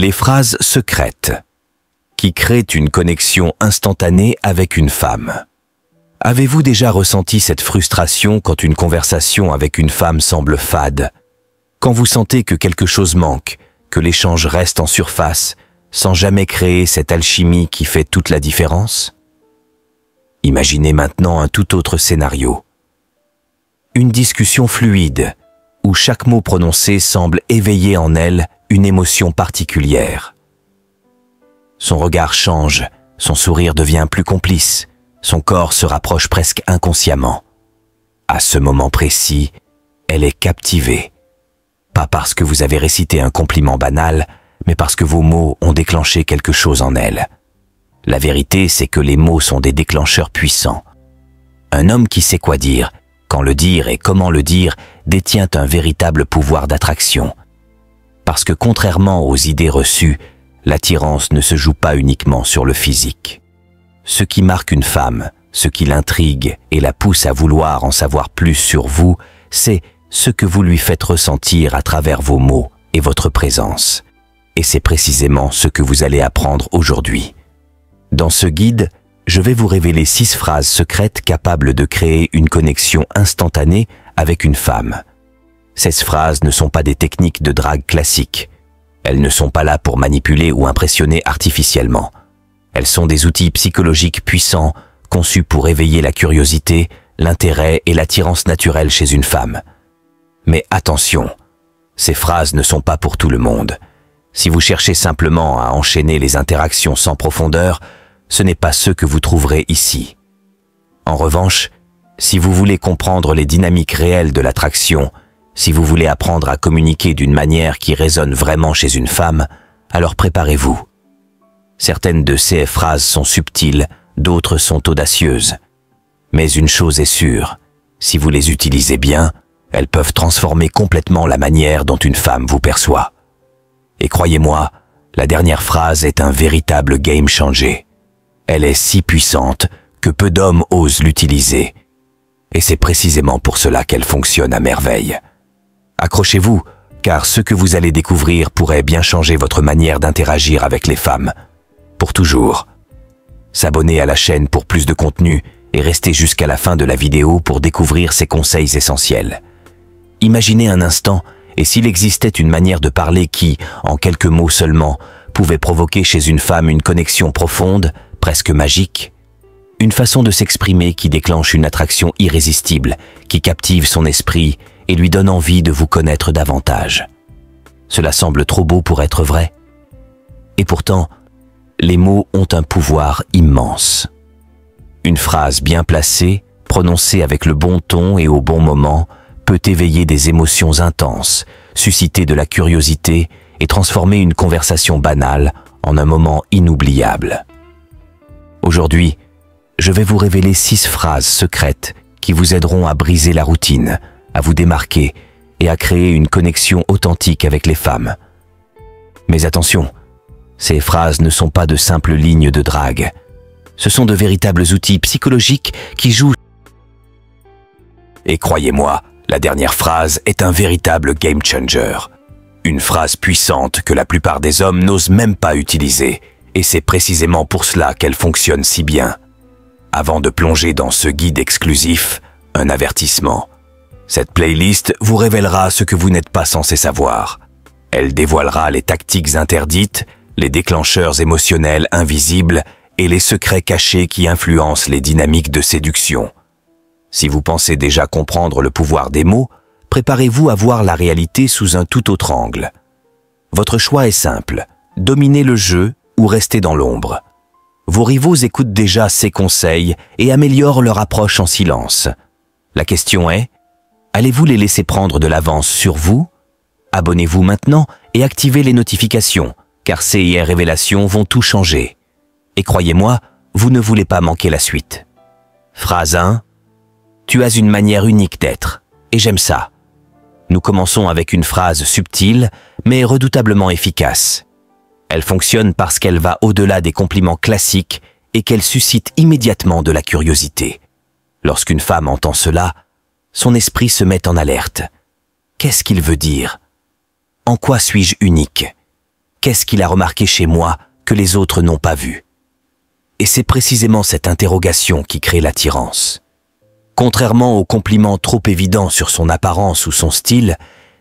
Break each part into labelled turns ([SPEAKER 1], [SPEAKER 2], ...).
[SPEAKER 1] Les phrases secrètes qui créent une connexion instantanée avec une femme. Avez-vous déjà ressenti cette frustration quand une conversation avec une femme semble fade? Quand vous sentez que quelque chose manque, que l'échange reste en surface, sans jamais créer cette alchimie qui fait toute la différence? Imaginez maintenant un tout autre scénario. Une discussion fluide, où chaque mot prononcé semble éveiller en elle une émotion particulière. Son regard change, son sourire devient plus complice, son corps se rapproche presque inconsciemment. À ce moment précis, elle est captivée. Pas parce que vous avez récité un compliment banal, mais parce que vos mots ont déclenché quelque chose en elle. La vérité, c'est que les mots sont des déclencheurs puissants. Un homme qui sait quoi dire, quand le dire et comment le dire, détient un véritable pouvoir d'attraction. Parce que contrairement aux idées reçues, l'attirance ne se joue pas uniquement sur le physique. Ce qui marque une femme, ce qui l'intrigue et la pousse à vouloir en savoir plus sur vous, c'est ce que vous lui faites ressentir à travers vos mots et votre présence. Et c'est précisément ce que vous allez apprendre aujourd'hui. Dans ce guide, je vais vous révéler 6 phrases secrètes capables de créer une connexion instantanée avec une femme. Ces phrases ne sont pas des techniques de drague classiques. Elles ne sont pas là pour manipuler ou impressionner artificiellement. Elles sont des outils psychologiques puissants, conçus pour éveiller la curiosité, l'intérêt et l'attirance naturelle chez une femme. Mais attention, ces phrases ne sont pas pour tout le monde. Si vous cherchez simplement à enchaîner les interactions sans profondeur, ce n'est pas ce que vous trouverez ici. En revanche, si vous voulez comprendre les dynamiques réelles de l'attraction, si vous voulez apprendre à communiquer d'une manière qui résonne vraiment chez une femme, alors préparez-vous. Certaines de ces phrases sont subtiles, d'autres sont audacieuses. Mais une chose est sûre, si vous les utilisez bien, elles peuvent transformer complètement la manière dont une femme vous perçoit. Et croyez-moi, la dernière phrase est un véritable game changer. Elle est si puissante que peu d'hommes osent l'utiliser. Et c'est précisément pour cela qu'elle fonctionne à merveille. Accrochez-vous, car ce que vous allez découvrir pourrait bien changer votre manière d'interagir avec les femmes. Pour toujours. S'abonner à la chaîne pour plus de contenu et restez jusqu'à la fin de la vidéo pour découvrir ces conseils essentiels. Imaginez un instant, et s'il existait une manière de parler qui, en quelques mots seulement, pouvait provoquer chez une femme une connexion profonde, presque magique, une façon de s'exprimer qui déclenche une attraction irrésistible, qui captive son esprit et lui donne envie de vous connaître davantage. Cela semble trop beau pour être vrai. Et pourtant, les mots ont un pouvoir immense. Une phrase bien placée, prononcée avec le bon ton et au bon moment, peut éveiller des émotions intenses, susciter de la curiosité et transformer une conversation banale en un moment inoubliable. Aujourd'hui, je vais vous révéler 6 phrases secrètes qui vous aideront à briser la routine, à vous démarquer et à créer une connexion authentique avec les femmes. Mais attention, ces phrases ne sont pas de simples lignes de drague. Ce sont de véritables outils psychologiques qui jouent. Et croyez-moi, la dernière phrase est un véritable game changer. Une phrase puissante que la plupart des hommes n'osent même pas utiliser, et c'est précisément pour cela qu'elle fonctionne si bien. Avant de plonger dans ce guide exclusif, un avertissement. Cette playlist vous révélera ce que vous n'êtes pas censé savoir. Elle dévoilera les tactiques interdites, les déclencheurs émotionnels invisibles et les secrets cachés qui influencent les dynamiques de séduction. Si vous pensez déjà comprendre le pouvoir des mots, préparez-vous à voir la réalité sous un tout autre angle. Votre choix est simple, dominer le jeu ou rester dans l'ombre. Vos rivaux écoutent déjà ces conseils et améliorent leur approche en silence. La question est, allez-vous les laisser prendre de l'avance sur vous? Abonnez-vous maintenant et activez les notifications, car ces révélations vont tout changer. Et croyez-moi, vous ne voulez pas manquer la suite. Phrase 1. Tu as une manière unique d'être, et j'aime ça. Nous commençons avec une phrase subtile, mais redoutablement efficace. Elle fonctionne parce qu'elle va au-delà des compliments classiques et qu'elle suscite immédiatement de la curiosité. Lorsqu'une femme entend cela, son esprit se met en alerte. Qu'est-ce qu'il veut dire? En quoi suis-je unique? Qu'est-ce qu'il a remarqué chez moi que les autres n'ont pas vu? Et c'est précisément cette interrogation qui crée l'attirance. Contrairement aux compliments trop évidents sur son apparence ou son style,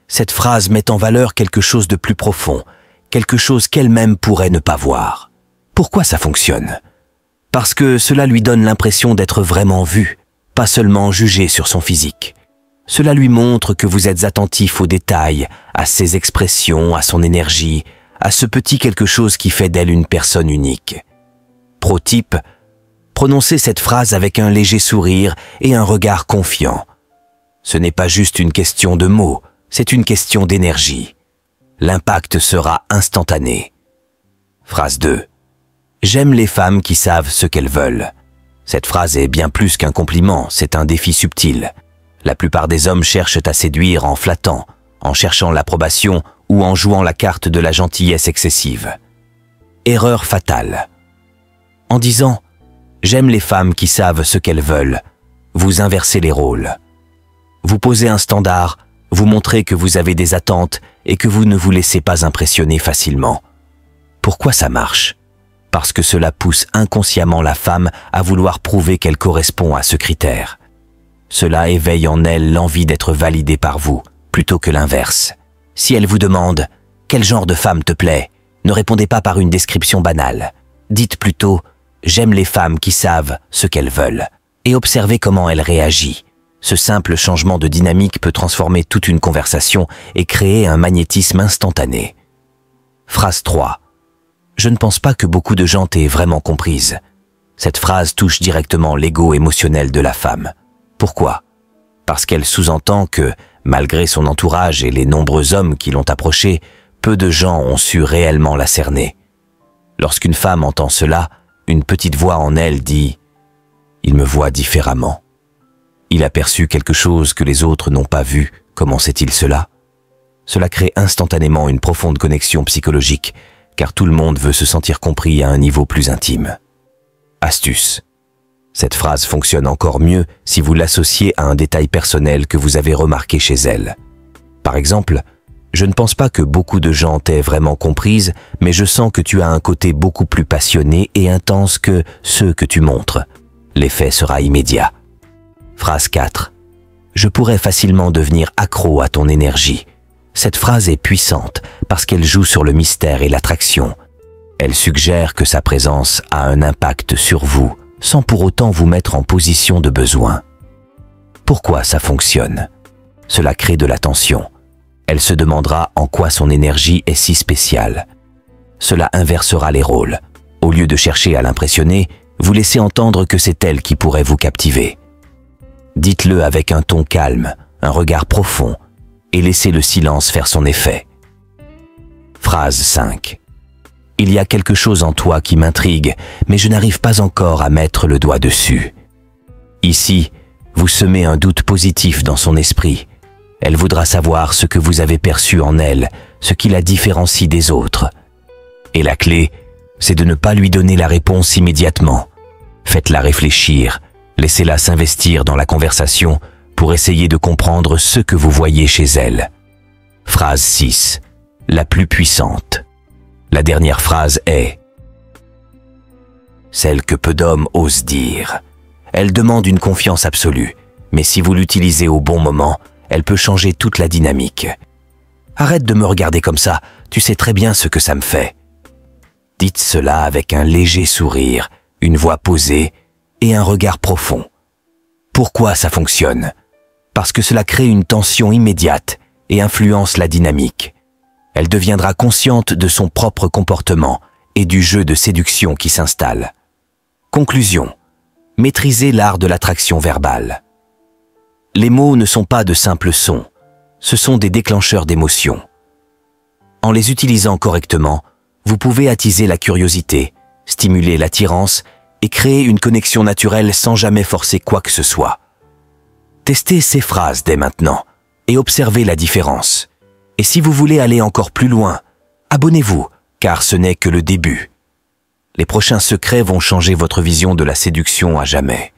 [SPEAKER 1] cette phrase met en valeur quelque chose de plus profond, quelque chose qu'elle-même pourrait ne pas voir. Pourquoi ça fonctionne? Parce que cela lui donne l'impression d'être vraiment vu, pas seulement jugé sur son physique. Cela lui montre que vous êtes attentif aux détails, à ses expressions, à son énergie, à ce petit quelque chose qui fait d'elle une personne unique. Pro-type, prononcez cette phrase avec un léger sourire et un regard confiant. Ce n'est pas juste une question de mots, c'est une question d'énergie. L'impact sera instantané. Phrase 2. J'aime les femmes qui savent ce qu'elles veulent. Cette phrase est bien plus qu'un compliment, c'est un défi subtil. La plupart des hommes cherchent à séduire en flattant, en cherchant l'approbation ou en jouant la carte de la gentillesse excessive. Erreur fatale. En disant « J'aime les femmes qui savent ce qu'elles veulent », vous inversez les rôles. Vous posez un standard, vous montrez que vous avez des attentes et que vous ne vous laissez pas impressionner facilement. Pourquoi ça marche? Parce que cela pousse inconsciemment la femme à vouloir prouver qu'elle correspond à ce critère. Cela éveille en elle l'envie d'être validée par vous, plutôt que l'inverse. Si elle vous demande « Quel genre de femme te plaît ?», ne répondez pas par une description banale. Dites plutôt « J'aime les femmes qui savent ce qu'elles veulent » et observez comment elle réagit. Ce simple changement de dynamique peut transformer toute une conversation et créer un magnétisme instantané. Phrase 3. Je ne pense pas que beaucoup de gens t'aient vraiment comprise. Cette phrase touche directement l'ego émotionnel de la femme. Pourquoi? Parce qu'elle sous-entend que, malgré son entourage et les nombreux hommes qui l'ont approchée, peu de gens ont su réellement la cerner. Lorsqu'une femme entend cela, une petite voix en elle dit « Il me voit différemment. Il a perçu quelque chose que les autres n'ont pas vu. Comment sait-il cela ?» Cela crée instantanément une profonde connexion psychologique, car tout le monde veut se sentir compris à un niveau plus intime. Astuce. Cette phrase fonctionne encore mieux si vous l'associez à un détail personnel que vous avez remarqué chez elle. Par exemple, je ne pense pas que beaucoup de gens t'aient vraiment comprise, mais je sens que tu as un côté beaucoup plus passionné et intense que ceux que tu montres. L'effet sera immédiat. Phrase 4. Je pourrais facilement devenir accro à ton énergie. Cette phrase est puissante parce qu'elle joue sur le mystère et l'attraction. Elle suggère que sa présence a un impact sur vous, sans pour autant vous mettre en position de besoin. Pourquoi ça fonctionne? Cela crée de la tension. Elle se demandera en quoi son énergie est si spéciale. Cela inversera les rôles. Au lieu de chercher à l'impressionner, vous laissez entendre que c'est elle qui pourrait vous captiver. Dites-le avec un ton calme, un regard profond, et laissez le silence faire son effet. Phrase 5. Il y a quelque chose en toi qui m'intrigue, mais je n'arrive pas encore à mettre le doigt dessus. Ici, vous semez un doute positif dans son esprit. Elle voudra savoir ce que vous avez perçu en elle, ce qui la différencie des autres. Et la clé, c'est de ne pas lui donner la réponse immédiatement. Faites-la réfléchir, laissez-la s'investir dans la conversation pour essayer de comprendre ce que vous voyez chez elle. Phrase 6. La plus puissante. La dernière phrase est celle que peu d'hommes osent dire. Elle demande une confiance absolue, mais si vous l'utilisez au bon moment, elle peut changer toute la dynamique. Arrête de me regarder comme ça, tu sais très bien ce que ça me fait. Dites cela avec un léger sourire, une voix posée et un regard profond. Pourquoi ça fonctionne? Parce que cela crée une tension immédiate et influence la dynamique. Elle deviendra consciente de son propre comportement et du jeu de séduction qui s'installe. Conclusion. Maîtrisez l'art de l'attraction verbale. Les mots ne sont pas de simples sons, ce sont des déclencheurs d'émotions. En les utilisant correctement, vous pouvez attiser la curiosité, stimuler l'attirance et créer une connexion naturelle sans jamais forcer quoi que ce soit. Testez ces phrases dès maintenant et observez la différence. Et si vous voulez aller encore plus loin, abonnez-vous, car ce n'est que le début. Les prochains secrets vont changer votre vision de la séduction à jamais.